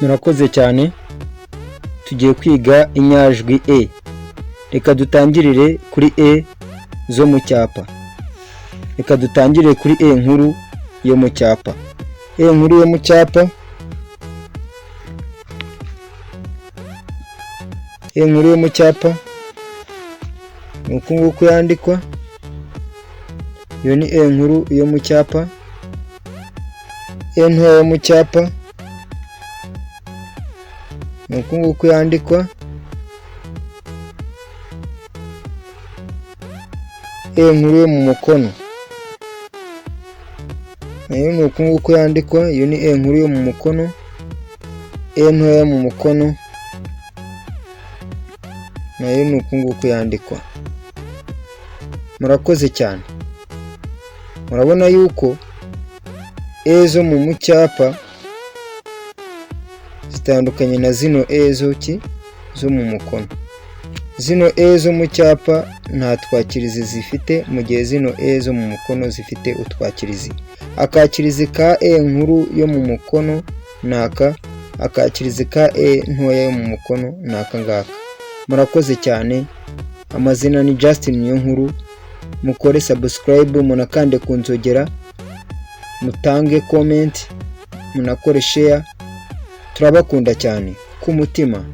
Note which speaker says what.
Speaker 1: Murakoze cyane. Tugiye kwiga inyajwi e. Reka dutangirire kuri e zo mu cyapa. Reka dutangirire kuri e nkuru yo mu cyapa. E nkuru yo mu cyapa. E nkuru yo mu cyapa. Uku nguku yandikwa. Iyo ni e nkuru yo mu cyapa. E ntoya yo mu cyapa. Uku nguku yandikwa. E nkuru yo mu mukono. Nayo ni uku nguku yandikwa. Iyo ni e nkuru yo mu mukono. E ntoya mu mukono. Nayo ni uku nguku yandikwa. Murakoze cyane. Murabona yuko e zo mu cyapa zitandukanye na zino e zo mu mukono. Zino e zo mu cyapa nta twakirizi zifite, mu gihe zino e zo mu mukono zifite utwakirizi. Akakirizi ka e nkuru yo mu mukono naka, akakirizi ka e ntoya yo mu mukono naka ngaka. Murakoze cyane. Amazina ni Justin Niyonkuru. Mukore subscribe, munakande ku nzogera, mutange comment, munakore share. Turabakunda cyane ku mutima.